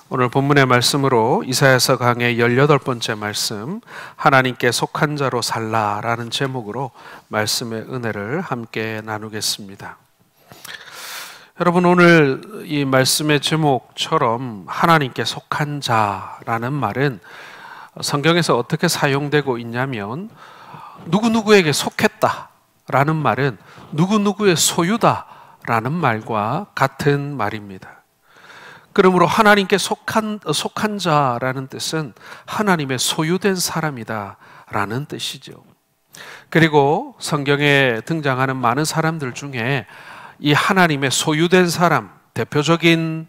오늘 본문의 말씀으로 이사야서 강의 18번째 말씀, 하나님께 속한 자로 살라라는 제목으로 말씀의 은혜를 함께 나누겠습니다. 여러분, 오늘 이 말씀의 제목처럼 하나님께 속한 자라는 말은 성경에서 어떻게 사용되고 있냐면, 누구누구에게 속했다라는 말은 누구누구의 소유다라는 말과 같은 말입니다. 그러므로 하나님께 속한 자라는 뜻은 하나님의 소유된 사람이다 라는 뜻이죠. 그리고 성경에 등장하는 많은 사람들 중에 이 하나님의 소유된 사람, 대표적인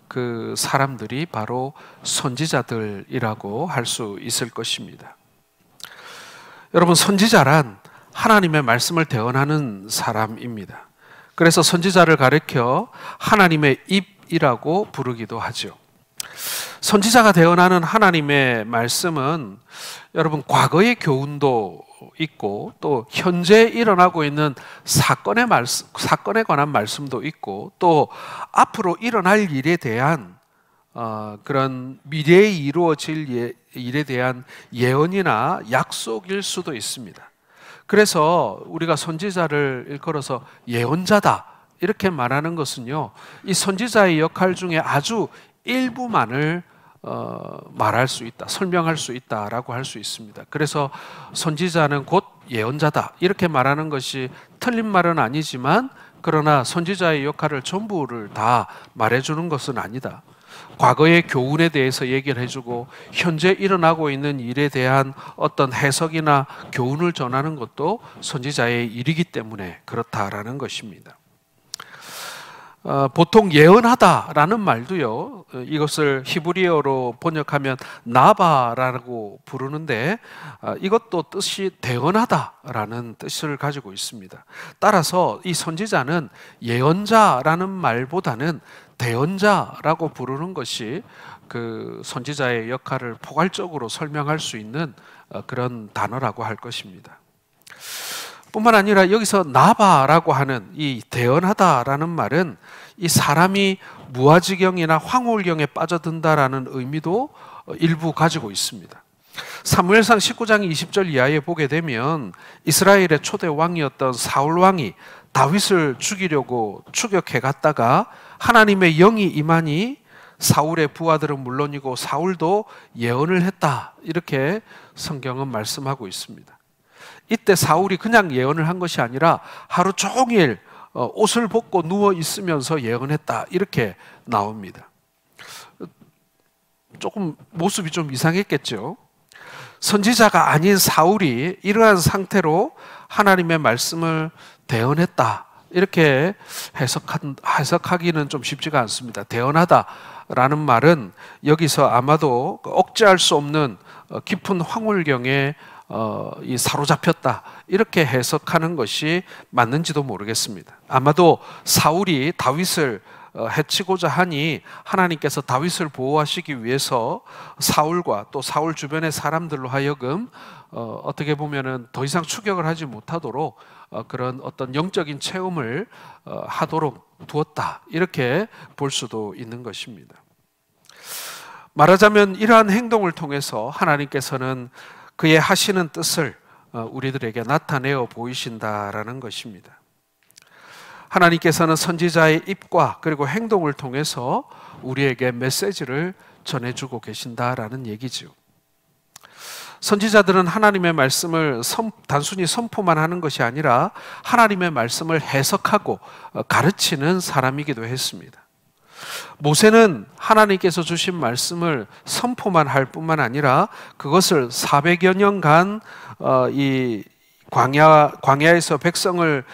그 사람들이 바로 선지자들이라고 할 수 있을 것입니다. 여러분, 선지자란 하나님의 말씀을 대언하는 사람입니다. 그래서 선지자를 가리켜 하나님의 입이라고 부르기도 하죠. 선지자가 대언하는 하나님의 말씀은 여러분, 과거의 교훈도 있고 또 현재 일어나고 있는 사건에 관한 말씀도 있고, 또 앞으로 일어날 일에 대한 그런 미래에 이루어질 일에 대한 예언이나 약속일 수도 있습니다. 그래서 우리가 선지자를 일컬어서 예언자다 이렇게 말하는 것은요, 이 선지자의 역할 중에 아주 일부만을 말할 수 있다, 설명할 수 있다라고 할 수 있습니다. 그래서 선지자는 곧 예언자다 이렇게 말하는 것이 틀린 말은 아니지만, 그러나 선지자의 역할을 전부를 다 말해주는 것은 아니다. 과거의 교훈에 대해서 얘기를 해주고 현재 일어나고 있는 일에 대한 어떤 해석이나 교훈을 전하는 것도 선지자의 일이기 때문에 그렇다라는 것입니다. 보통 예언하다라는 말도요, 이것을 히브리어로 번역하면 나바라고 부르는데, 이것도 뜻이 대언하다라는 뜻을 가지고 있습니다. 따라서 이 선지자는 예언자라는 말보다는 대언자라고 부르는 것이 그 선지자의 역할을 포괄적으로 설명할 수 있는 그런 단어라고 할 것입니다. 뿐만 아니라 여기서 나바라고 하는 이 대언하다라는 말은 이 사람이 무아지경이나 황홀경에 빠져든다라는 의미도 일부 가지고 있습니다. 사무엘상 19장 20절 이하에 보게 되면 이스라엘의 초대 왕이었던 사울 왕이 다윗을 죽이려고 추격해 갔다가 하나님의 영이 임하니 사울의 부하들은 물론이고 사울도 예언을 했다, 이렇게 성경은 말씀하고 있습니다. 이때 사울이 그냥 예언을 한 것이 아니라 하루 종일 옷을 벗고 누워 있으면서 예언했다, 이렇게 나옵니다. 조금 모습이 좀 이상했겠죠. 선지자가 아닌 사울이 이러한 상태로 하나님의 말씀을 대언했다, 이렇게 해석하기는 좀 쉽지가 않습니다. 대언하다라는 말은 여기서 아마도 억제할 수 없는 깊은 황홀경에 사로잡혔다, 이렇게 해석하는 것이 맞는지도 모르겠습니다. 아마도 사울이 다윗을 해치고자 하니 하나님께서 다윗을 보호하시기 위해서 사울과 또 사울 주변의 사람들로 하여금 어떻게 보면은 더 이상 추격을 하지 못하도록 그런 어떤 영적인 체험을 하도록 두었다, 이렇게 볼 수도 있는 것입니다. 말하자면 이러한 행동을 통해서 하나님께서는 그의 하시는 뜻을 우리들에게 나타내어 보이신다라는 것입니다. 하나님께서는 선지자의 입과 그리고 행동을 통해서 우리에게 메시지를 전해주고 계신다라는 얘기죠. 선지자들은 하나님의 말씀을 단순히 선포만 하는 것이 아니라 하나님의 말씀을 해석하고 가르치는 사람이기도 했습니다. 모세는 하나님께서 주신 말씀을 선포만 할 뿐만 아니라 그것을 400여 년간 이 광야에서 백성을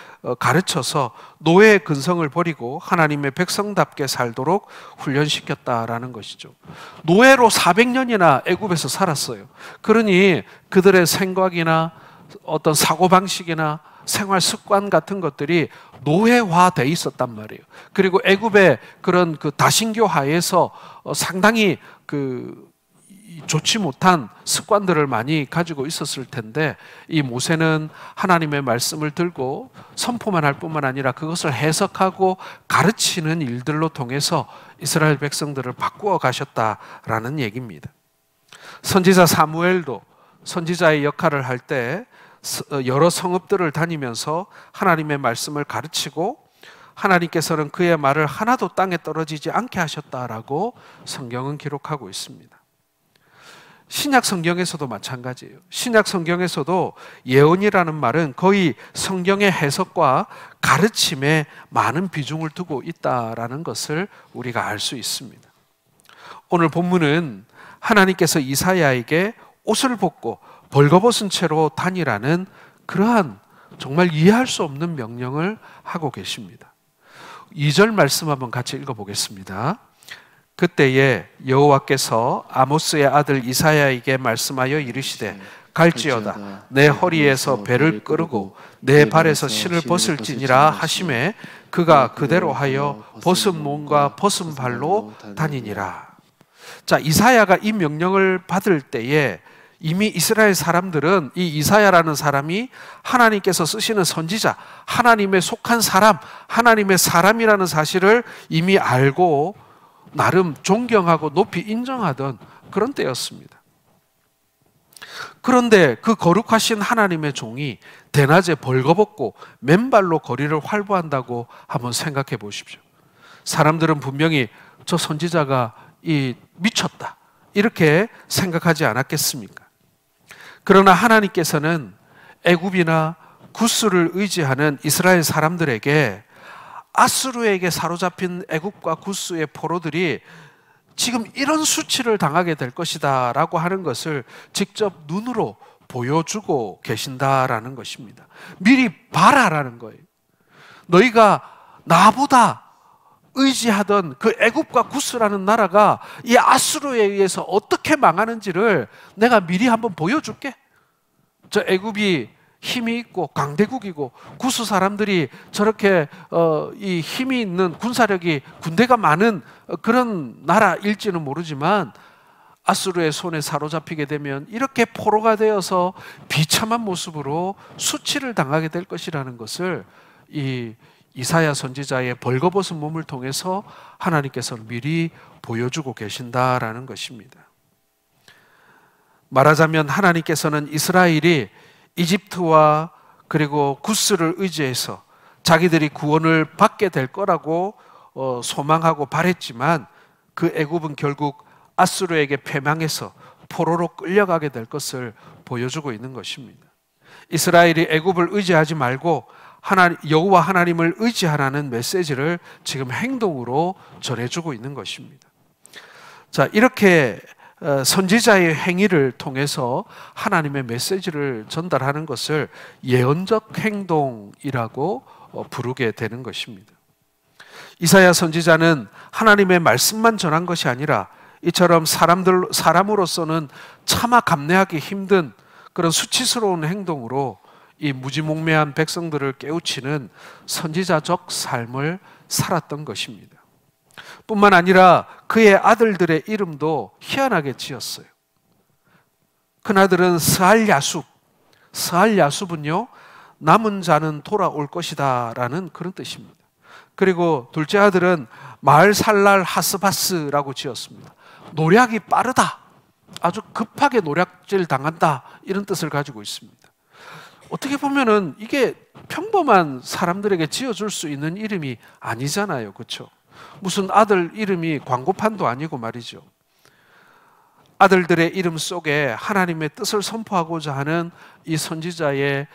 가르쳐서 노예의 근성을 버리고 하나님의 백성답게 살도록 훈련시켰다라는 것이죠. 노예로 400년이나 애굽에서 살았어요. 그러니 그들의 생각이나 어떤 사고방식이나 생활 습관 같은 것들이 노예화돼 있었단 말이에요. 그리고 애굽의 그런 그 다신교 하에서 상당히 그 좋지 못한 습관들을 많이 가지고 있었을 텐데, 이 모세는 하나님의 말씀을 들고 선포만 할 뿐만 아니라 그것을 해석하고 가르치는 일들로 통해서 이스라엘 백성들을 바꾸어 가셨다라는 얘기입니다. 선지자 사무엘도 선지자의 역할을 할 때 여러 성읍들을 다니면서 하나님의 말씀을 가르치고 하나님께서는 그의 말을 하나도 땅에 떨어지지 않게 하셨다라고 성경은 기록하고 있습니다. 신약 성경에서도 마찬가지예요. 신약 성경에서도 예언이라는 말은 거의 성경의 해석과 가르침에 많은 비중을 두고 있다라는 것을 우리가 알 수 있습니다. 오늘 본문은 하나님께서 이사야에게 옷을 벗고 벌거벗은 채로 다니라는 그러한 정말 이해할 수 없는 명령을 하고 계십니다. 2절 말씀 한번 같이 읽어보겠습니다. 그때에 여호와께서 아모스의 아들 이사야에게 말씀하여 이르시되 갈지어다 내 허리에서 배를 끄르고 내 발에서 신을 벗을지니라 하시매 그가 그대로 하여 벗은 몸과 벗은 발로 다니니라. 자, 이사야가 이 명령을 받을 때에 이미 이스라엘 사람들은 이 이사야라는 사람이 하나님께서 쓰시는 선지자, 하나님의 속한 사람, 하나님의 사람이라는 사실을 이미 알고 나름 존경하고 높이 인정하던 그런 때였습니다. 그런데 그 거룩하신 하나님의 종이 대낮에 벌거벗고 맨발로 거리를 활보한다고 한번 생각해 보십시오. 사람들은 분명히 저 선지자가 미쳤다 이렇게 생각하지 않았겠습니까? 그러나 하나님께서는 애굽이나 구스를 의지하는 이스라엘 사람들에게 아수르에게 사로잡힌 애굽과 구스의 포로들이 지금 이런 수치를 당하게 될 것이다 라고 하는 것을 직접 눈으로 보여주고 계신다라는 것입니다. 미리 봐라라는 거예요. 너희가 나보다 의지하던 그 애굽과 구스라는 나라가 이 아수르에 의해서 어떻게 망하는지를 내가 미리 한번 보여줄게. 저 애굽이 힘이 있고 강대국이고 구스 사람들이 저렇게 이 힘이 있는 군사력이 군대가 많은 그런 나라일지는 모르지만 아수르의 손에 사로잡히게 되면 이렇게 포로가 되어서 비참한 모습으로 수치를 당하게 될 것이라는 것을 이 이사야 선지자의 벌거벗은 몸을 통해서 하나님께서는 미리 보여주고 계신다라는 것입니다. 말하자면 하나님께서는 이스라엘이 이집트와 그리고 구스를 의지해서 자기들이 구원을 받게 될 거라고 소망하고 바랬지만 그 애굽은 결국 아수르에게 패망해서 포로로 끌려가게 될 것을 보여주고 있는 것입니다. 이스라엘이 애굽을 의지하지 말고 여호와 하나님을 의지하라는 메시지를 지금 행동으로 전해주고 있는 것입니다. 자, 이렇게 선지자의 행위를 통해서 하나님의 메시지를 전달하는 것을 예언적 행동이라고 부르게 되는 것입니다. 이사야 선지자는 하나님의 말씀만 전한 것이 아니라 이처럼 사람으로서는 차마 감내하기 힘든 그런 수치스러운 행동으로 이 무지몽매한 백성들을 깨우치는 선지자적 삶을 살았던 것입니다. 뿐만 아니라 그의 아들들의 이름도 희한하게 지었어요. 큰아들은 스알야숲, 스알야숲은요 남은 자는 돌아올 것이다 라는 그런 뜻입니다. 그리고 둘째 아들은 마을살랄 하스바스라고 지었습니다. 노략이 빠르다, 아주 급하게 노략질 당한다 이런 뜻을 가지고 있습니다. 어떻게 보면은 이게 평범한 사람들에게 지어줄 수 있는 이름이 아니잖아요, 그렇죠? 무슨 아들 이름이 광고판도 아니고 말이죠. 아들들의 이름 속에 하나님의 뜻을 선포하고자 하는 이 선지자의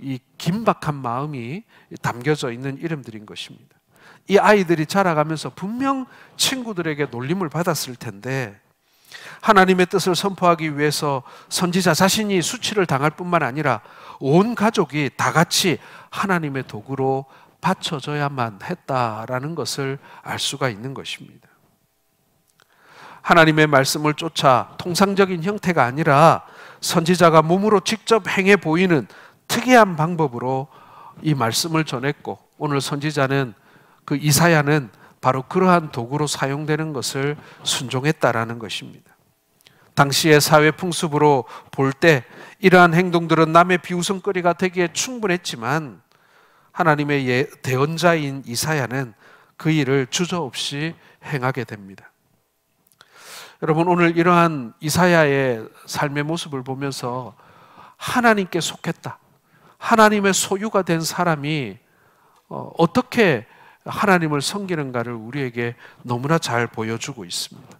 이 긴박한 마음이 담겨져 있는 이름들인 것입니다. 이 아이들이 자라가면서 분명 친구들에게 놀림을 받았을 텐데 하나님의 뜻을 선포하기 위해서 선지자 자신이 수치를 당할 뿐만 아니라 온 가족이 다 같이 하나님의 도구로 바쳐져야만 했다라는 것을 알 수가 있는 것입니다. 하나님의 말씀을 쫓아 통상적인 형태가 아니라 선지자가 몸으로 직접 행해 보이는 특이한 방법으로 이 말씀을 전했고, 오늘 선지자는 그 이사야는 바로 그러한 도구로 사용되는 것을 순종했다라는 것입니다. 당시의 사회 풍습으로 볼 때 이러한 행동들은 남의 비웃음거리가 되기에 충분했지만 하나님의 대언자인 이사야는 그 일을 주저없이 행하게 됩니다. 여러분, 오늘 이러한 이사야의 삶의 모습을 보면서 하나님께 속했다, 하나님의 소유가 된 사람이 어떻게 하나님을 섬기는가를 우리에게 너무나 잘 보여주고 있습니다.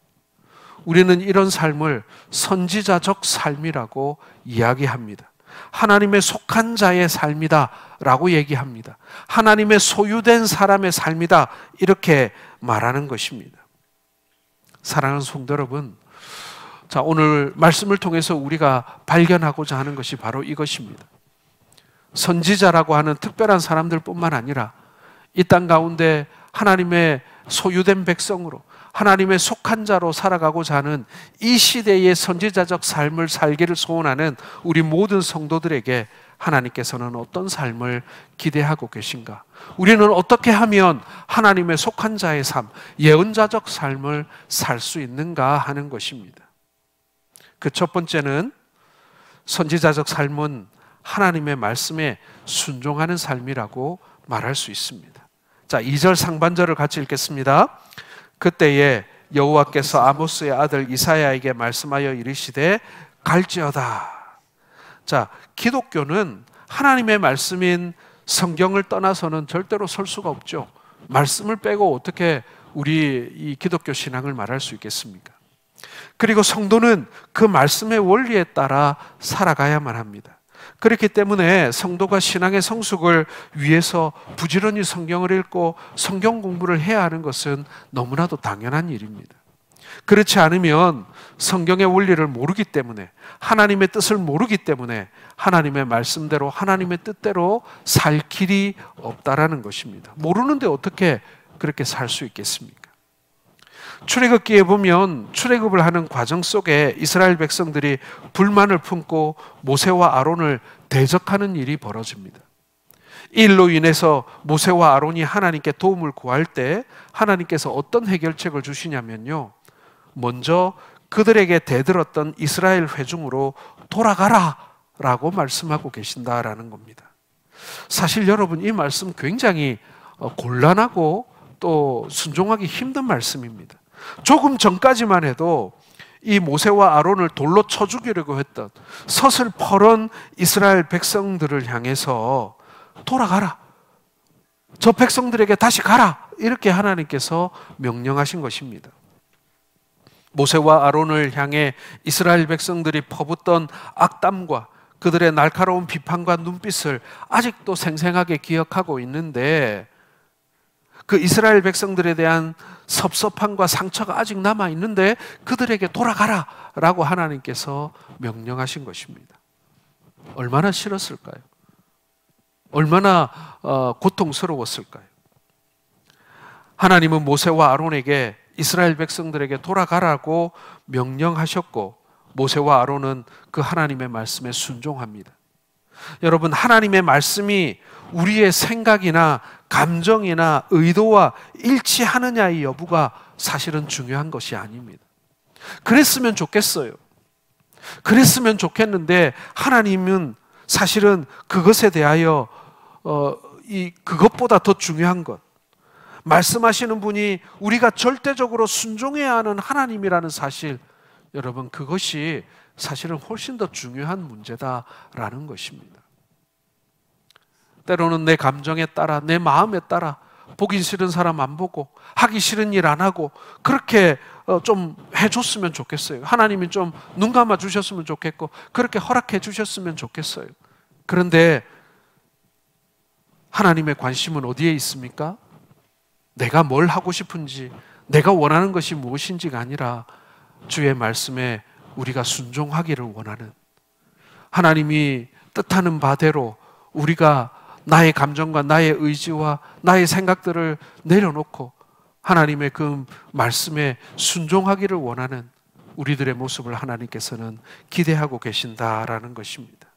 우리는 이런 삶을 선지자적 삶이라고 이야기합니다. 하나님의 속한 자의 삶이다 라고 얘기합니다. 하나님의 소유된 사람의 삶이다, 이렇게 말하는 것입니다. 사랑하는 성도 여러분, 자, 오늘 말씀을 통해서 우리가 발견하고자 하는 것이 바로 이것입니다. 선지자라고 하는 특별한 사람들 뿐만 아니라 이 땅 가운데 하나님의 소유된 백성으로, 하나님의 속한 자로 살아가고자 하는 이 시대의 선지자적 삶을 살기를 소원하는 우리 모든 성도들에게 하나님께서는 어떤 삶을 기대하고 계신가? 우리는 어떻게 하면 하나님의 속한 자의 삶, 예언자적 삶을 살 수 있는가 하는 것입니다. 그 첫 번째는 선지자적 삶은 하나님의 말씀에 순종하는 삶이라고 말할 수 있습니다. 자, 2절 상반절을 같이 읽겠습니다. 그때에 여호와께서 아모스의 아들 이사야에게 말씀하여 이르시되 갈지어다. 자, 기독교는 하나님의 말씀인 성경을 떠나서는 절대로 설 수가 없죠. 말씀을 빼고 어떻게 우리 이 기독교 신앙을 말할 수 있겠습니까? 그리고 성도는 그 말씀의 원리에 따라 살아가야만 합니다. 그렇기 때문에 성도가 신앙의 성숙을 위해서 부지런히 성경을 읽고 성경 공부를 해야 하는 것은 너무나도 당연한 일입니다. 그렇지 않으면 성경의 원리를 모르기 때문에, 하나님의 뜻을 모르기 때문에 하나님의 말씀대로, 하나님의 뜻대로 살 길이 없다라는 것입니다. 모르는데 어떻게 그렇게 살 수 있겠습니까? 출애굽기에 보면 출애굽을 하는 과정 속에 이스라엘 백성들이 불만을 품고 모세와 아론을 대적하는 일이 벌어집니다. 이 일로 인해서 모세와 아론이 하나님께 도움을 구할 때 하나님께서 어떤 해결책을 주시냐면요, 먼저 그들에게 대들었던 이스라엘 회중으로 돌아가라 라고 말씀하고 계신다라는 겁니다. 사실 여러분, 이 말씀 굉장히 곤란하고 또 순종하기 힘든 말씀입니다. 조금 전까지만 해도 이 모세와 아론을 돌로 쳐 죽이려고 했던 서슬퍼런 이스라엘 백성들을 향해서 돌아가라, 저 백성들에게 다시 가라, 이렇게 하나님께서 명령하신 것입니다. 모세와 아론을 향해 이스라엘 백성들이 퍼붓던 악담과 그들의 날카로운 비판과 눈빛을 아직도 생생하게 기억하고 있는데, 그 이스라엘 백성들에 대한 섭섭함과 상처가 아직 남아 있는데 그들에게 돌아가라 라고 하나님께서 명령하신 것입니다. 얼마나 싫었을까요? 얼마나 고통스러웠을까요? 하나님은 모세와 아론에게 이스라엘 백성들에게 돌아가라고 명령하셨고, 모세와 아론은 그 하나님의 말씀에 순종합니다. 여러분, 하나님의 말씀이 우리의 생각이나 감정이나 의도와 일치하느냐의 여부가 사실은 중요한 것이 아닙니다. 그랬으면 좋겠어요. 그랬으면 좋겠는데 하나님은 사실은 그것에 대하여 그것보다 더 중요한 것, 말씀하시는 분이 우리가 절대적으로 순종해야 하는 하나님이라는 사실, 여러분, 그것이 사실은 훨씬 더 중요한 문제다라는 것입니다. 때로는 내 감정에 따라, 내 마음에 따라 보기 싫은 사람 안 보고, 하기 싫은 일 안 하고, 그렇게 좀 해줬으면 좋겠어요. 하나님이 좀 눈 감아 주셨으면 좋겠고, 그렇게 허락해 주셨으면 좋겠어요. 그런데 하나님의 관심은 어디에 있습니까? 내가 뭘 하고 싶은지, 내가 원하는 것이 무엇인지가 아니라 주의 말씀에 우리가 순종하기를 원하는, 하나님이 뜻하는 바대로 우리가 나의 감정과 나의 의지와 나의 생각들을 내려놓고 하나님의 그 말씀에 순종하기를 원하는 우리들의 모습을 하나님께서는 기대하고 계신다라는 것입니다.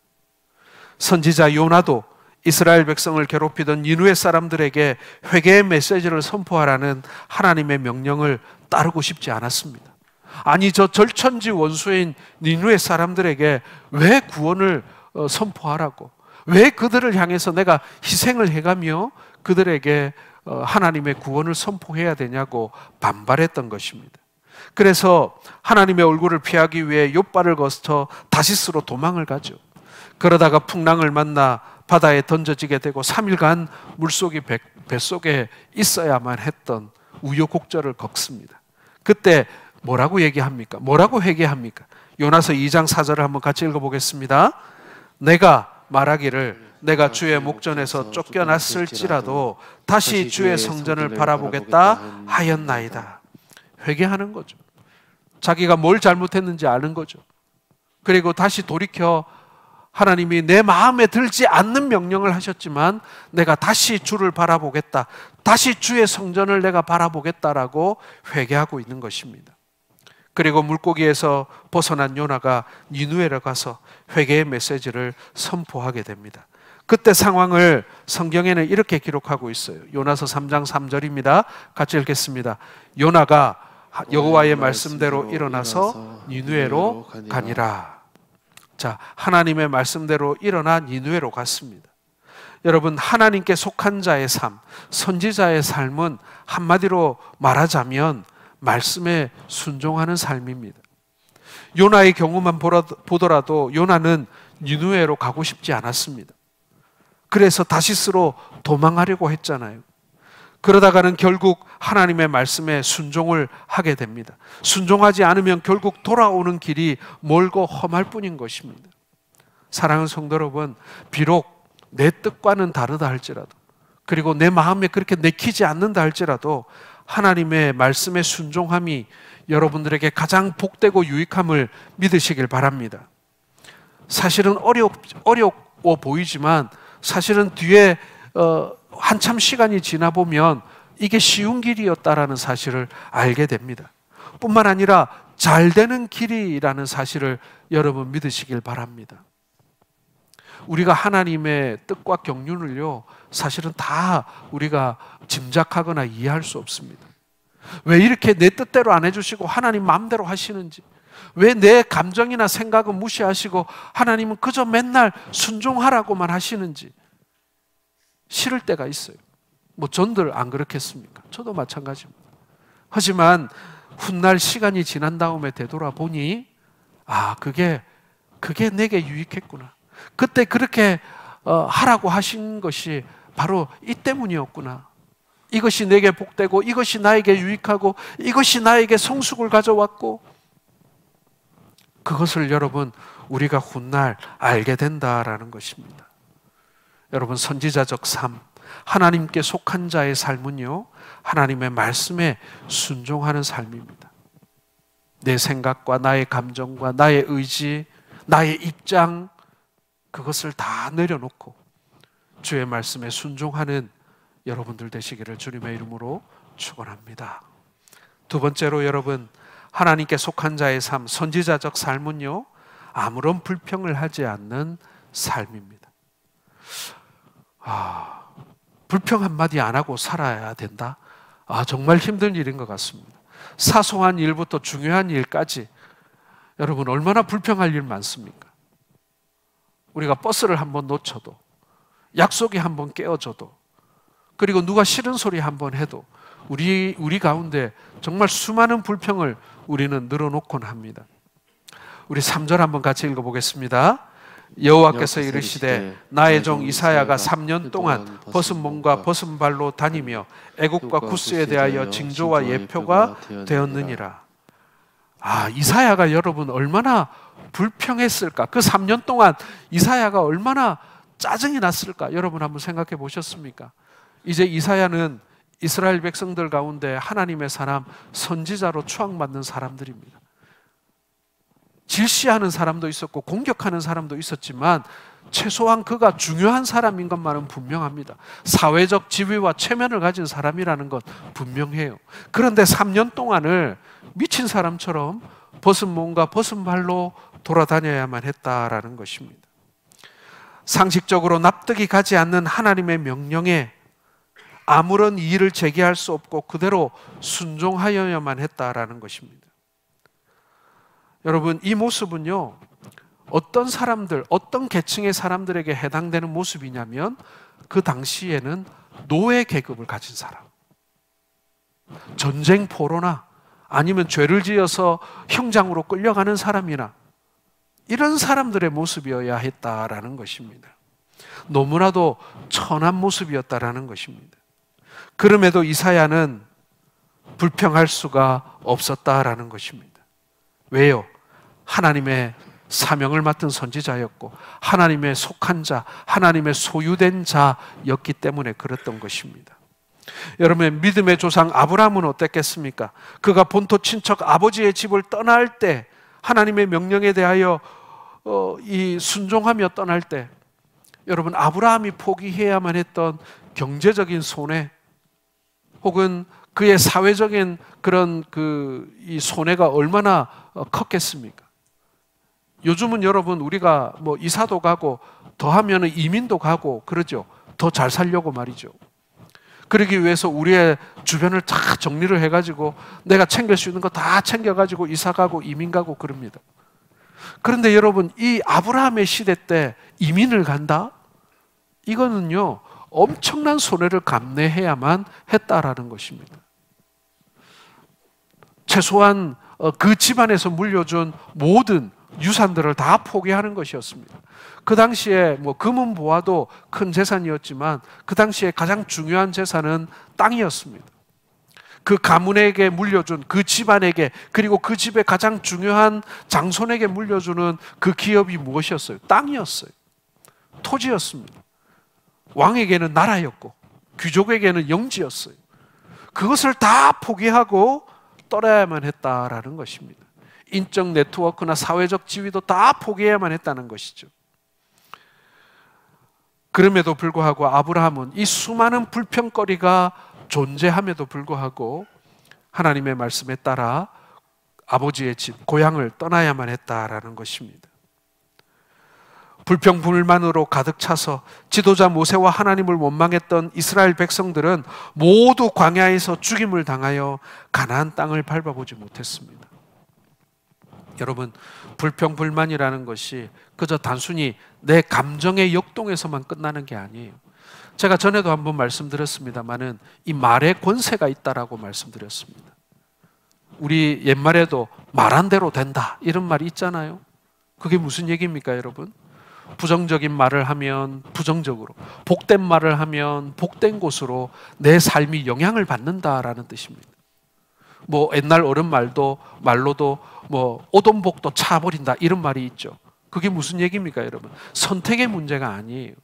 선지자 요나도 이스라엘 백성을 괴롭히던 니느웨 사람들에게 회개의 메시지를 선포하라는 하나님의 명령을 따르고 싶지 않았습니다. 아니 저 절천지 원수인 니느웨 사람들에게 왜 구원을 선포하라고, 왜 그들을 향해서 내가 희생을 해가며 그들에게 하나님의 구원을 선포해야 되냐고 반발했던 것입니다. 그래서 하나님의 얼굴을 피하기 위해 욥발을 거스쳐 다시스로 도망을 가죠. 그러다가 풍랑을 만나 바다에 던져지게 되고 3일간 물속이 뱃속에 있어야만 했던 우여곡절을 겪습니다. 그때 뭐라고 얘기합니까? 뭐라고 회개합니까? 요나서 2장 4절을 한번 같이 읽어보겠습니다. 내가 말하기를 내가 주의 목전에서 쫓겨났을지라도 다시 주의 성전을 바라보겠다 하였나이다. 회개하는 거죠. 자기가 뭘 잘못했는지 아는 거죠. 그리고 다시 돌이켜 하나님이 내 마음에 들지 않는 명령을 하셨지만 내가 다시 주를 바라보겠다, 다시 주의 성전을 내가 바라보겠다라고 회개하고 있는 것입니다. 그리고 물고기에서 벗어난 요나가 니느웨로 가서 회개의 메시지를 선포하게 됩니다. 그때 상황을 성경에는 이렇게 기록하고 있어요. 요나서 3장 3절입니다. 같이 읽겠습니다. 요나가 여호와의 말씀대로 일어나서 니느웨로 가니라. 자, 하나님의 말씀대로 일어나 니느웨로 갔습니다. 여러분, 하나님께 속한 자의 삶, 선지자의 삶은 한마디로 말하자면 말씀에 순종하는 삶입니다. 요나의 경우만 보더라도 요나는 니느웨로 가고 싶지 않았습니다. 그래서 다시스로 도망하려고 했잖아요. 그러다가는 결국 하나님의 말씀에 순종을 하게 됩니다. 순종하지 않으면 결국 돌아오는 길이 멀고 험할 뿐인 것입니다. 사랑하는 성도 여러분, 비록 내 뜻과는 다르다 할지라도, 그리고 내 마음에 그렇게 내키지 않는다 할지라도 하나님의 말씀에 순종함이 여러분들에게 가장 복되고 유익함을 믿으시길 바랍니다. 사실은 어려워 보이지만 사실은 뒤에 한참 시간이 지나 보면 이게 쉬운 길이었다라는 사실을 알게 됩니다. 뿐만 아니라 잘 되는 길이라는 사실을 여러분 믿으시길 바랍니다. 우리가 하나님의 뜻과 경륜을요, 사실은 다 우리가 짐작하거나 이해할 수 없습니다. 왜 이렇게 내 뜻대로 안 해주시고 하나님 마음대로 하시는지, 왜 내 감정이나 생각은 무시하시고 하나님은 그저 맨날 순종하라고만 하시는지 싫을 때가 있어요. 뭐 전들 안 그렇겠습니까? 저도 마찬가지입니다. 하지만 훗날 시간이 지난 다음에 되돌아보니 그게 내게 유익했구나. 그때 그렇게 하라고 하신 것이 바로 이 때문이었구나. 이것이 내게 복되고 이것이 나에게 유익하고 이것이 나에게 성숙을 가져왔고, 그것을 여러분 우리가 훗날 알게 된다라는 것입니다. 여러분, 선지자적 삶, 하나님께 속한 자의 삶은요, 하나님의 말씀에 순종하는 삶입니다. 내 생각과 나의 감정과 나의 의지, 나의 입장, 그것을 다 내려놓고 주의 말씀에 순종하는 여러분들 되시기를 주님의 이름으로 축원합니다. 두 번째로 여러분, 하나님께 속한 자의 삶, 선지자적 삶은요, 아무런 불평을 하지 않는 삶입니다. 불평 한마디 안 하고 살아야 된다? 정말 힘든 일인 것 같습니다. 사소한 일부터 중요한 일까지 여러분 얼마나 불평할 일 많습니까? 우리가 버스를 한번 놓쳐도, 약속이 한번 깨어져도, 그리고 누가 싫은 소리 한번 해도 우리 가운데 정말 수많은 불평을 우리는 늘어놓곤 합니다. 우리 3절 한번 같이 읽어보겠습니다. 여호와께서 이르시되 나의 종 이사야가 3년 동안 벗은 몸과 벗은 발로 다니며 애국과 구스에 대하여 징조와 예표가 되었느니라. 이사야가 여러분 얼마나 불평했을까? 그 3년 동안 이사야가 얼마나 짜증이 났을까? 여러분 한번 생각해 보셨습니까? 이제 이사야는 이스라엘 백성들 가운데 하나님의 사람, 선지자로 추앙받는 사람들입니다. 질시하는 사람도 있었고 공격하는 사람도 있었지만 최소한 그가 중요한 사람인 것만은 분명합니다. 사회적 지위와 체면을 가진 사람이라는 것 분명해요. 그런데 3년 동안을 미친 사람처럼 벗은 몸과 벗은 발로 돌아다녀야만 했다라는 것입니다. 상식적으로 납득이 가지 않는 하나님의 명령에 아무런 이의를 제기할 수 없고 그대로 순종하여야만 했다라는 것입니다. 여러분, 이 모습은요, 어떤 사람들, 어떤 계층의 사람들에게 해당되는 모습이냐면 그 당시에는 노예 계급을 가진 사람, 전쟁 포로나 아니면 죄를 지어서 형장으로 끌려가는 사람이나 이런 사람들의 모습이어야 했다라는 것입니다. 너무나도 천한 모습이었다라는 것입니다. 그럼에도 이사야는 불평할 수가 없었다라는 것입니다. 왜요? 하나님의 사명을 맡은 선지자였고 하나님의 속한 자, 하나님의 소유된 자였기 때문에 그랬던 것입니다. 여러분, 믿음의 조상 아브라함은 어땠겠습니까? 그가 본토 친척 아버지의 집을 떠날 때, 하나님의 명령에 대하여 순종하며 떠날 때, 여러분, 아브라함이 포기해야만 했던 경제적인 손해 혹은 그의 사회적인 그런 이 손해가 얼마나 컸겠습니까? 요즘은 여러분, 우리가 뭐 이사도 가고 더하면 이민도 가고 그러죠. 더 잘 살려고 말이죠. 그러기 위해서 우리의 주변을 다 정리를 해가지고 내가 챙길 수 있는 거 다 챙겨가지고 이사 가고 이민 가고 그럽니다. 그런데 여러분, 이 아브라함의 시대 때 이민을 간다? 이거는요, 엄청난 손해를 감내해야만 했다라는 것입니다. 최소한 그 집안에서 물려준 모든 유산들을 다 포기하는 것이었습니다. 그 당시에 뭐 금은 보아도 큰 재산이었지만 그 당시에 가장 중요한 재산은 땅이었습니다. 그 가문에게 물려준 그 집안에게, 그리고 그 집의 가장 중요한 장손에게 물려주는 그 기업이 무엇이었어요? 땅이었어요. 토지였습니다. 왕에게는 나라였고 귀족에게는 영지였어요. 그것을 다 포기하고 떠나야만 했다라는 것입니다. 인적 네트워크나 사회적 지위도 다 포기해야만 했다는 것이죠. 그럼에도 불구하고 아브라함은 이 수많은 불평거리가 존재함에도 불구하고 하나님의 말씀에 따라 아버지의 집, 고향을 떠나야만 했다라는 것입니다. 불평불만으로 가득 차서 지도자 모세와 하나님을 원망했던 이스라엘 백성들은 모두 광야에서 죽임을 당하여 가나안 땅을 밟아보지 못했습니다. 여러분, 불평불만이라는 것이 그저 단순히 내 감정의 역동에서만 끝나는 게 아니에요. 제가 전에도 한번 말씀드렸습니다마는 이 말에 권세가 있다라고 말씀드렸습니다. 우리 옛말에도 말한 대로 된다 이런 말이 있잖아요. 그게 무슨 얘기입니까, 여러분? 부정적인 말을 하면 부정적으로, 복된 말을 하면 복된 곳으로 내 삶이 영향을 받는다라는 뜻입니다. 뭐 옛날 어른 말로도 뭐 오돈복도 차버린다 이런 말이 있죠. 그게 무슨 얘기입니까, 여러분? 선택의 문제가 아니에요.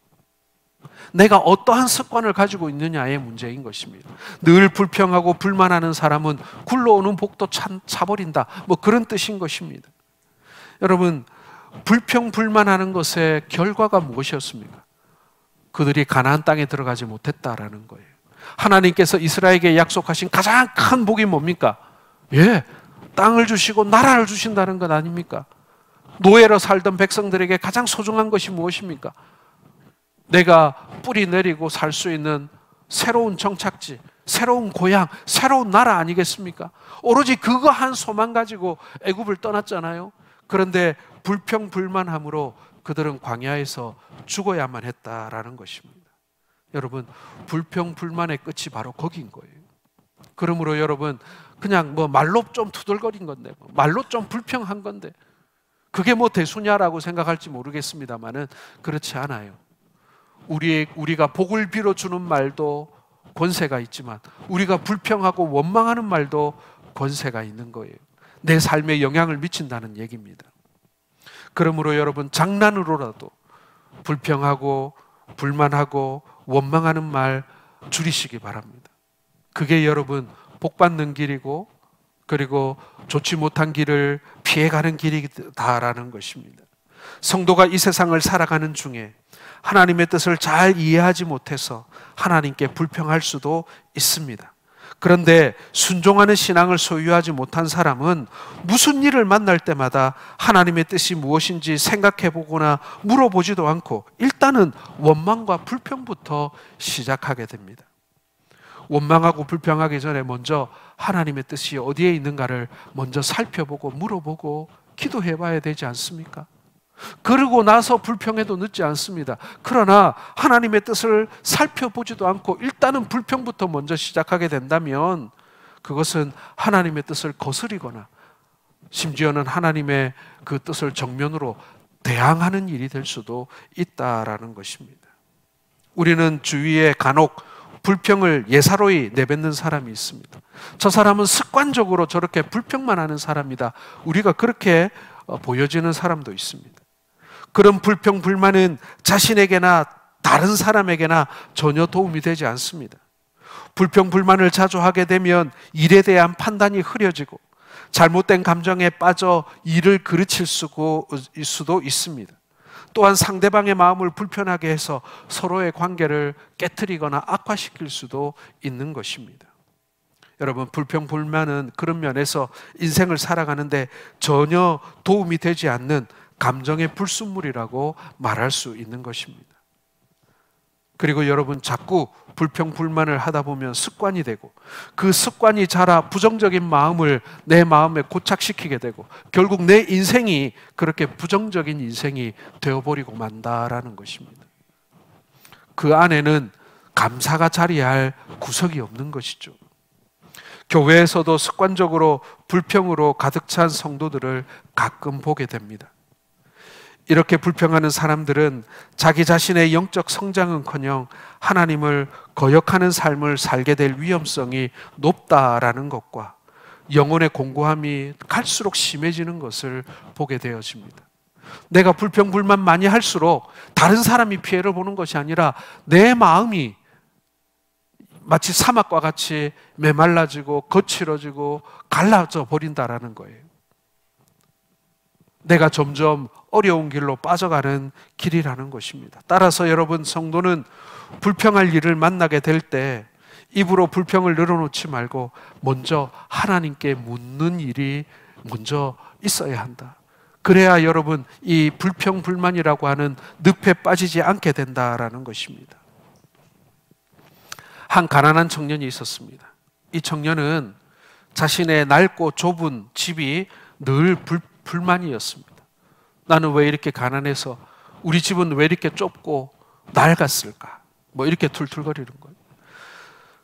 내가 어떠한 습관을 가지고 있느냐의 문제인 것입니다. 늘 불평하고 불만하는 사람은 굴러오는 복도 차버린다, 뭐 그런 뜻인 것입니다. 여러분, 불평불만하는 것의 결과가 무엇이었습니까? 그들이 가나안 땅에 들어가지 못했다라는 거예요. 하나님께서 이스라엘에게 약속하신 가장 큰 복이 뭡니까? 땅을 주시고 나라를 주신다는 것 아닙니까? 노예로 살던 백성들에게 가장 소중한 것이 무엇입니까? 내가 뿌리 내리고 살 수 있는 새로운 정착지, 새로운 고향, 새로운 나라 아니겠습니까? 오로지 그거 한 소망 가지고 애굽을 떠났잖아요. 그런데 불평불만함으로 그들은 광야에서 죽어야만 했다라는 것입니다. 여러분, 불평불만의 끝이 바로 거기인 거예요. 그러므로 여러분, 그냥 뭐 말로 좀 투덜거린 건데, 말로 좀 불평한 건데, 그게 뭐 대수냐라고 생각할지 모르겠습니다만은 그렇지 않아요. 우리가 복을 빌어주는 말도 권세가 있지만 우리가 불평하고 원망하는 말도 권세가 있는 거예요. 내 삶에 영향을 미친다는 얘기입니다. 그러므로 여러분, 장난으로라도 불평하고 불만하고 원망하는 말 줄이시기 바랍니다. 그게 여러분 복받는 길이고, 그리고 좋지 못한 길을 피해가는 길이다라는 것입니다. 성도가 이 세상을 살아가는 중에 하나님의 뜻을 잘 이해하지 못해서 하나님께 불평할 수도 있습니다. 그런데 순종하는 신앙을 소유하지 못한 사람은 무슨 일을 만날 때마다 하나님의 뜻이 무엇인지 생각해보거나 물어보지도 않고 일단은 원망과 불평부터 시작하게 됩니다. 원망하고 불평하기 전에 먼저 하나님의 뜻이 어디에 있는가를 먼저 살펴보고 물어보고 기도해 봐야 되지 않습니까? 그러고 나서 불평해도 늦지 않습니다. 그러나 하나님의 뜻을 살펴보지도 않고 일단은 불평부터 먼저 시작하게 된다면 그것은 하나님의 뜻을 거스리거나 심지어는 하나님의 그 뜻을 정면으로 대항하는 일이 될 수도 있다라는 것입니다. 우리는 주위에 간혹 불평을 예사로이 내뱉는 사람이 있습니다. 저 사람은 습관적으로 저렇게 불평만 하는 사람이다. 우리가 그렇게 보여지는 사람도 있습니다. 그런 불평, 불만은 자신에게나 다른 사람에게나 전혀 도움이 되지 않습니다. 불평, 불만을 자주 하게 되면 일에 대한 판단이 흐려지고 잘못된 감정에 빠져 일을 그르칠 수도 있습니다. 또한 상대방의 마음을 불편하게 해서 서로의 관계를 깨트리거나 악화시킬 수도 있는 것입니다. 여러분, 불평, 불만은 그런 면에서 인생을 살아가는데 전혀 도움이 되지 않는 감정의 불순물이라고 말할 수 있는 것입니다. 그리고 여러분, 자꾸 불평, 불만을 하다 보면 습관이 되고 그 습관이 자라 부정적인 마음을 내 마음에 고착시키게 되고 결국 내 인생이 그렇게 부정적인 인생이 되어버리고 만다라는 것입니다. 그 안에는 감사가 자리할 구석이 없는 것이죠. 교회에서도 습관적으로 불평으로 가득 찬 성도들을 가끔 보게 됩니다. 이렇게 불평하는 사람들은 자기 자신의 영적 성장은커녕 하나님을 거역하는 삶을 살게 될 위험성이 높다라는 것과 영혼의 공고함이 갈수록 심해지는 것을 보게 되어집니다. 내가 불평, 불만 많이 할수록 다른 사람이 피해를 보는 것이 아니라 내 마음이 마치 사막과 같이 메말라지고 거칠어지고 갈라져 버린다라는 거예요. 내가 점점 어려운 길로 빠져가는 길이라는 것입니다. 따라서 여러분, 성도는 불평할 일을 만나게 될 때 입으로 불평을 늘어놓지 말고 먼저 하나님께 묻는 일이 먼저 있어야 한다. 그래야 여러분, 이 불평, 불만이라고 하는 늪에 빠지지 않게 된다라는 것입니다. 한 가난한 청년이 있었습니다. 이 청년은 자신의 넓고 좁은 집이 늘 불만이었습니다. 나는 왜 이렇게 가난해서, 우리 집은 왜 이렇게 좁고 낡았을까? 뭐 이렇게 툴툴거리는 거예요.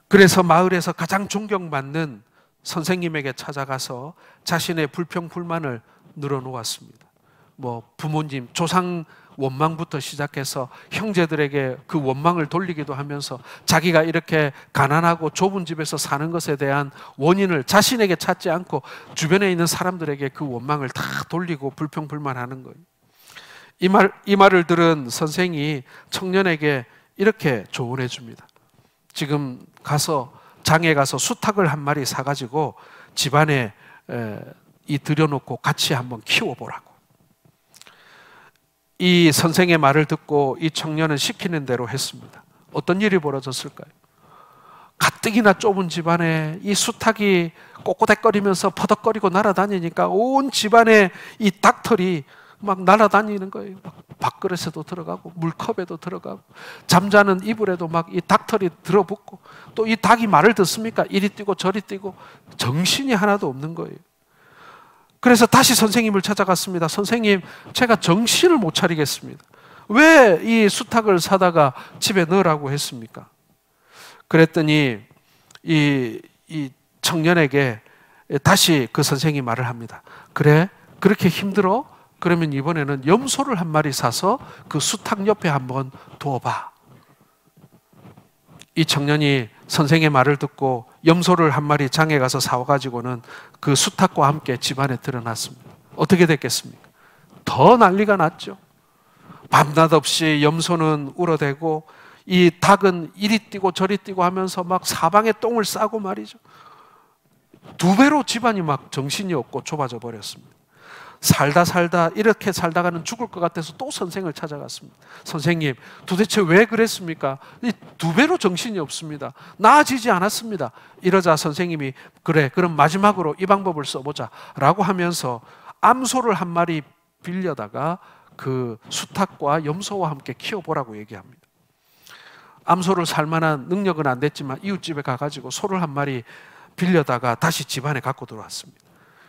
그래서 마을에서 가장 존경받는 선생님에게 찾아가서 자신의 불평, 불만을 늘어놓았습니다. 뭐 부모님, 조상 원망부터 시작해서 형제들에게 그 원망을 돌리기도 하면서 자기가 이렇게 가난하고 좁은 집에서 사는 것에 대한 원인을 자신에게 찾지 않고 주변에 있는 사람들에게 그 원망을 다 돌리고 불평불만하는 거예요. 이 말을 들은 선생이 청년에게 이렇게 조언해 줍니다. 지금 가서 장에 가서 수탉을 한 마리 사가지고 집안에 들여놓고 같이 한번 키워보라고. 이 선생의 말을 듣고 이 청년은 시키는 대로 했습니다. 어떤 일이 벌어졌을까요? 가뜩이나 좁은 집안에 이 수탉이 꼬꼬댁거리면서 퍼덕거리고 날아다니니까 온 집안에 이 닭털이 막 날아다니는 거예요. 막 밥그릇에도 들어가고 물컵에도 들어가고 잠자는 이불에도 막 이 닭털이 들어붙고, 또 이 닭이 말을 듣습니까? 이리 뛰고 저리 뛰고 정신이 하나도 없는 거예요. 그래서 다시 선생님을 찾아갔습니다. 선생님, 제가 정신을 못 차리겠습니다. 왜 이 수탉을 사다가 집에 넣으라고 했습니까? 그랬더니 이 청년에게 다시 그 선생이 말을 합니다. 그래? 그렇게 힘들어? 그러면 이번에는 염소를 한 마리 사서 그 수탉 옆에 한번 두어봐. 이 청년이 선생의 말을 듣고 염소를 한 마리 장에 가서 사와가지고는 그 수탉과 함께 집안에 들여놨습니다. 어떻게 됐겠습니까? 더 난리가 났죠. 밤낮 없이 염소는 울어대고 이 닭은 이리 뛰고 저리 뛰고 하면서 막 사방에 똥을 싸고 말이죠. 두 배로 집안이 막 정신이 없고 좁아져 버렸습니다. 살다 이렇게 살다가는 죽을 것 같아서 또 선생을 찾아갔습니다. 선생님, 도대체 왜 그랬습니까? 두 배로 정신이 없습니다. 나아지지 않았습니다. 이러자 선생님이 그래, 그럼 마지막으로 이 방법을 써보자 라고 하면서 암소를 한 마리 빌려다가 그 수탉과 염소와 함께 키워보라고 얘기합니다. 암소를 살 만한 능력은 안 됐지만 이웃집에 가가지고 소를 한 마리 빌려다가 다시 집안에 갖고 들어왔습니다.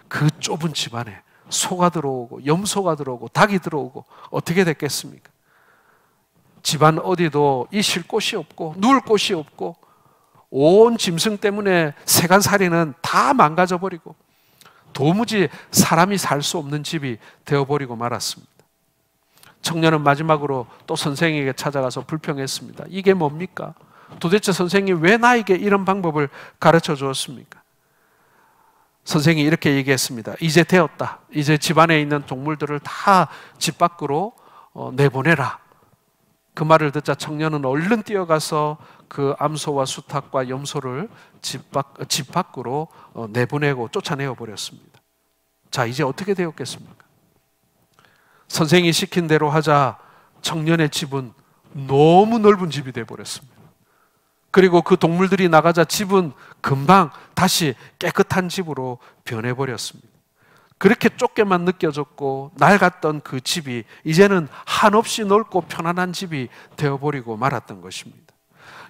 그 좁은 집안에 소가 들어오고 염소가 들어오고 닭이 들어오고 어떻게 됐겠습니까? 집안 어디도 있을 곳이 없고 누울 곳이 없고 온 짐승 때문에 세간살이는 다 망가져 버리고 도무지 사람이 살 수 없는 집이 되어버리고 말았습니다. 청년은 마지막으로 또 선생에게 찾아가서 불평했습니다. 이게 뭡니까? 도대체 선생님 왜 나에게 이런 방법을 가르쳐 주었습니까? 선생이 이렇게 얘기했습니다. 이제 되었다. 이제 집안에 있는 동물들을 다 집 밖으로 내보내라. 그 말을 듣자 청년은 얼른 뛰어가서 그 암소와 수탉과 염소를 집 밖으로 내보내고 쫓아내어 버렸습니다. 자, 이제 어떻게 되었겠습니까? 선생이 시킨 대로 하자 청년의 집은 너무 넓은 집이 되어버렸습니다. 그리고 그 동물들이 나가자 집은 금방 다시 깨끗한 집으로 변해버렸습니다. 그렇게 좁게만 느껴졌고 낡았던 그 집이 이제는 한없이 넓고 편안한 집이 되어버리고 말았던 것입니다.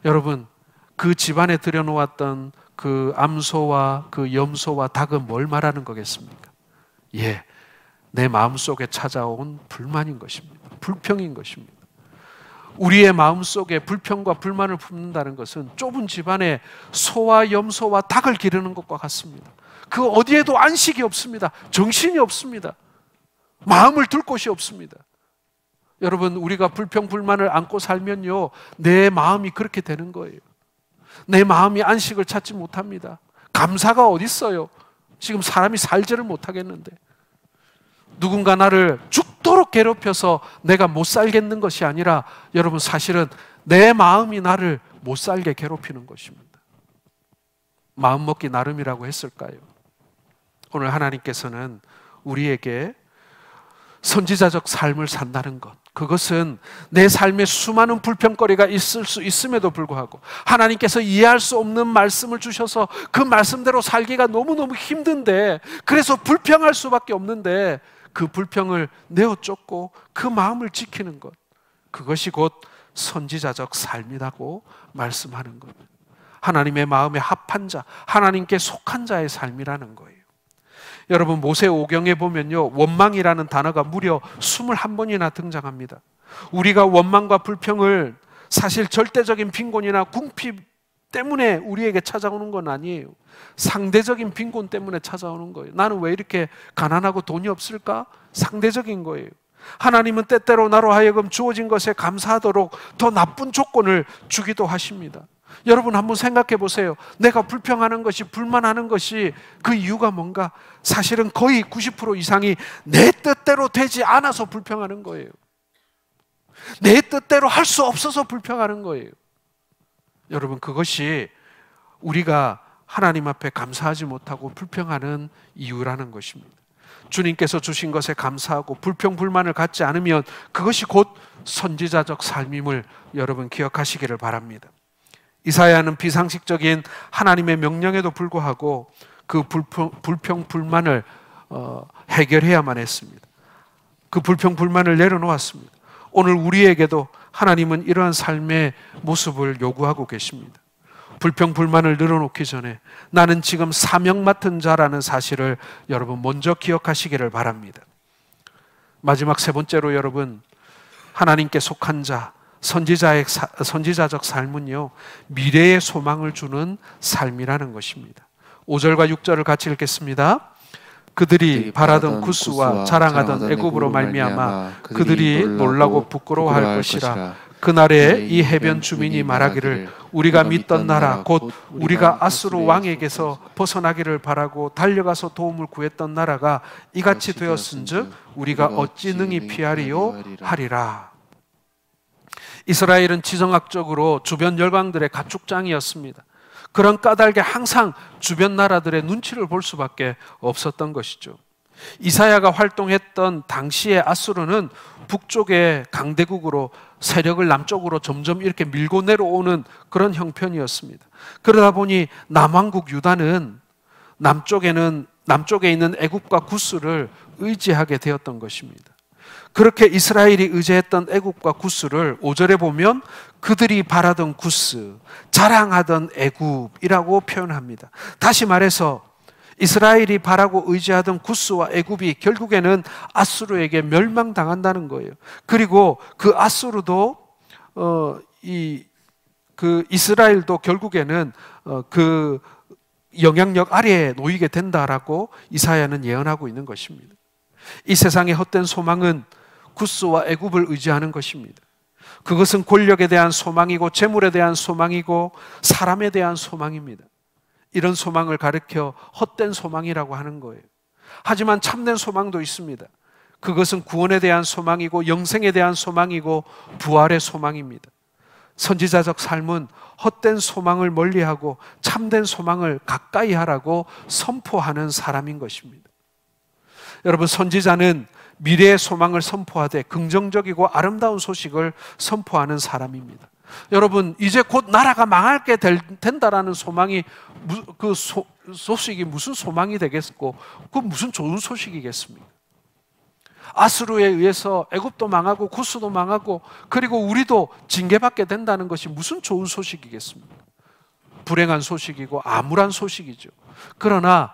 여러분, 그 집안에 들여놓았던 그 암소와 그 염소와 닭은 뭘 말하는 거겠습니까? 예, 내 마음속에 찾아온 불만인 것입니다. 불평인 것입니다. 우리의 마음속에 불평과 불만을 품는다는 것은 좁은 집안에 소와 염소와 닭을 기르는 것과 같습니다. 그 어디에도 안식이 없습니다. 정신이 없습니다. 마음을 둘 곳이 없습니다. 여러분, 우리가 불평 불만을 안고 살면요, 내 마음이 그렇게 되는 거예요. 내 마음이 안식을 찾지 못합니다. 감사가 어디 있어요? 지금 사람이 살지를 못하겠는데. 누군가 나를 죽도록 괴롭혀서 내가 못 살겠는 것이 아니라 여러분, 사실은 내 마음이 나를 못 살게 괴롭히는 것입니다. 마음 먹기 나름이라고 했을까요? 오늘 하나님께서는 우리에게 선지자적 삶을 산다는 것, 그것은 내 삶에 수많은 불평거리가 있을 수 있음에도 불구하고 하나님께서 이해할 수 없는 말씀을 주셔서 그 말씀대로 살기가 너무너무 힘든데, 그래서 불평할 수밖에 없는데 그 불평을 내어 쫓고 그 마음을 지키는 것, 그것이 곧 선지자적 삶이라고 말씀하는 겁니다. 하나님의 마음에 합한 자, 하나님께 속한 자의 삶이라는 거예요. 여러분, 모세오경에 보면요, 원망이라는 단어가 무려 21번이나 등장합니다. 우리가 원망과 불평을 사실 절대적인 빈곤이나 궁핍 때문에 우리에게 찾아오는 건 아니에요. 상대적인 빈곤 때문에 찾아오는 거예요. 나는 왜 이렇게 가난하고 돈이 없을까? 상대적인 거예요. 하나님은 때때로 나로 하여금 주어진 것에 감사하도록 더 나쁜 조건을 주기도 하십니다. 여러분, 한번 생각해 보세요. 내가 불평하는 것이, 불만하는 것이 그 이유가 뭔가? 사실은 거의 90% 이상이 내 뜻대로 되지 않아서 불평하는 거예요. 내 뜻대로 할 수 없어서 불평하는 거예요. 여러분, 그것이 우리가 하나님 앞에 감사하지 못하고 불평하는 이유라는 것입니다. 주님께서 주신 것에 감사하고 불평 불만을 갖지 않으면 그것이 곧 선지자적 삶임을 여러분 기억하시기를 바랍니다. 이사야는 비상식적인 하나님의 명령에도 불구하고 그 불평 불만을 해결해야만 했습니다. 그 불평 불만을 내려놓았습니다. 오늘 우리에게도 하나님은 이러한 삶의 모습을 요구하고 계십니다. 불평 불만을 늘어놓기 전에 나는 지금 사명 맡은 자라는 사실을 여러분 먼저 기억하시기를 바랍니다. 마지막 세 번째로 여러분, 하나님께 속한 자, 선지자적 삶은요, 미래의 소망을 주는 삶이라는 것입니다. 5절과 6절을 같이 읽겠습니다. 그들이 바라던 구스와 자랑하던 애굽으로 말미암아 그들이 놀라고 부끄러워할 것이라. 그날에 이 해변 주민이 말하기를 우리가 믿던 나라 곧 우리가 아수르 왕에게서 벗어나기를 바라고 달려가서 도움을 구했던 나라가 이같이 되었은즉 우리가 어찌 능히 피하리요 하리라. 이스라엘은 지정학적으로 주변 열강들의 가축장이었습니다. 그런 까닭에 항상 주변 나라들의 눈치를 볼 수밖에 없었던 것이죠. 이사야가 활동했던 당시의 아수르는 북쪽의 강대국으로 세력을 남쪽으로 점점 이렇게 밀고 내려오는 그런 형편이었습니다. 그러다 보니 남왕국 유다는 남쪽에 있는 애굽과 구스를 의지하게 되었던 것입니다. 그렇게 이스라엘이 의지했던 애굽과 구스를 5절에 보면 그들이 바라던 구스, 자랑하던 애굽이라고 표현합니다. 다시 말해서 이스라엘이 바라고 의지하던 구스와 애굽이 결국에는 아수르에게 멸망당한다는 거예요. 그리고 그 아수르도 그 이스라엘도 결국에는 그 영향력 아래에 놓이게 된다라고 이사야는 예언하고 있는 것입니다. 이 세상의 헛된 소망은 구스와 애굽을 의지하는 것입니다. 그것은 권력에 대한 소망이고 재물에 대한 소망이고 사람에 대한 소망입니다. 이런 소망을 가리켜 헛된 소망이라고 하는 거예요. 하지만 참된 소망도 있습니다. 그것은 구원에 대한 소망이고 영생에 대한 소망이고 부활의 소망입니다. 선지자적 삶은 헛된 소망을 멀리하고 참된 소망을 가까이 하라고 선포하는 사람인 것입니다. 여러분, 선지자는 미래의 소망을 선포하되 긍정적이고 아름다운 소식을 선포하는 사람입니다. 여러분, 이제 곧 나라가 망하게 된다라는 소망이 그 소식이 무슨 소망이 되겠고 그 무슨 좋은 소식이겠습니까? 아수르에 의해서 애굽도 망하고 구스도 망하고 그리고 우리도 징계받게 된다는 것이 무슨 좋은 소식이겠습니까? 불행한 소식이고 암울한 소식이죠. 그러나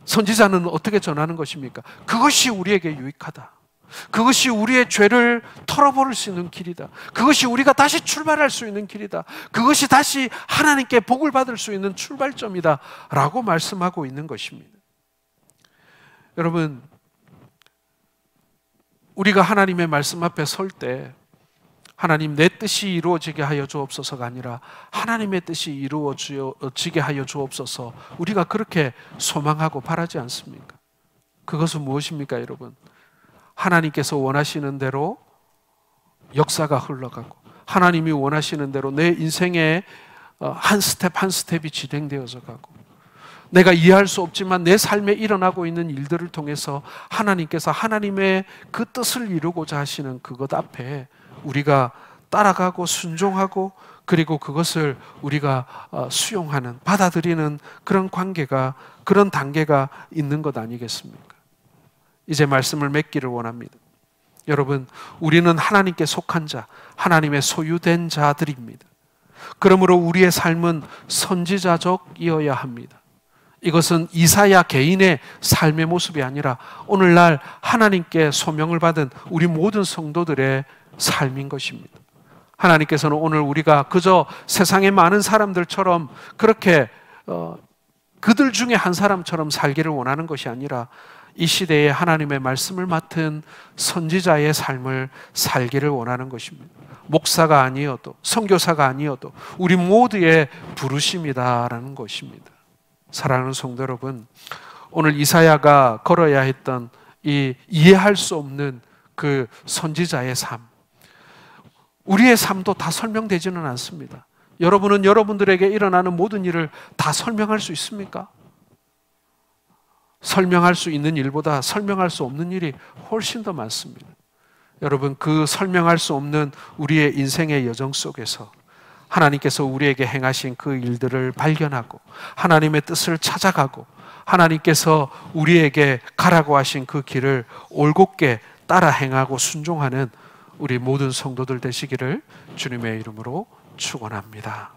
선지자는 어떻게 전하는 것입니까? 그것이 우리에게 유익하다. 그것이 우리의 죄를 털어버릴 수 있는 길이다. 그것이 우리가 다시 출발할 수 있는 길이다. 그것이 다시 하나님께 복을 받을 수 있는 출발점이다 라고 말씀하고 있는 것입니다. 여러분, 우리가 하나님의 말씀 앞에 설 때 하나님 내 뜻이 이루어지게 하여 주옵소서가 아니라 하나님의 뜻이 이루어지게 하여 주옵소서, 우리가 그렇게 소망하고 바라지 않습니까? 그것은 무엇입니까, 여러분? 하나님께서 원하시는 대로 역사가 흘러가고 하나님이 원하시는 대로 내 인생의 한 스텝 한 스텝이 진행되어져 가고 내가 이해할 수 없지만 내 삶에 일어나고 있는 일들을 통해서 하나님께서 하나님의 그 뜻을 이루고자 하시는 그것 앞에 우리가 따라가고 순종하고 그리고 그것을 우리가 수용하는, 받아들이는 그런 관계가, 그런 단계가 있는 것 아니겠습니까? 이제 말씀을 맺기를 원합니다. 여러분, 우리는 하나님께 속한 자, 하나님의 소유된 자들입니다. 그러므로 우리의 삶은 선지자적이어야 합니다. 이것은 이사야 개인의 삶의 모습이 아니라 오늘날 하나님께 소명을 받은 우리 모든 성도들의 삶인 것입니다. 하나님께서는 오늘 우리가 그저 세상의 많은 사람들처럼 그렇게 그들 중에 한 사람처럼 살기를 원하는 것이 아니라 이 시대에 하나님의 말씀을 맡은 선지자의 삶을 살기를 원하는 것입니다. 목사가 아니어도 선교사가 아니어도 우리 모두의 부르심이다라는 것입니다. 사랑하는 성도 여러분, 오늘 이사야가 걸어야 했던 이 이해할 수 없는 그 선지자의 삶, 우리의 삶도 다 설명되지는 않습니다. 여러분은 여러분들에게 일어나는 모든 일을 다 설명할 수 있습니까? 설명할 수 있는 일보다 설명할 수 없는 일이 훨씬 더 많습니다. 여러분, 그 설명할 수 없는 우리의 인생의 여정 속에서 하나님께서 우리에게 행하신 그 일들을 발견하고 하나님의 뜻을 찾아가고 하나님께서 우리에게 가라고 하신 그 길을 올곧게 따라 행하고 순종하는 우리 모든 성도들 되시기를 주님의 이름으로 축원합니다.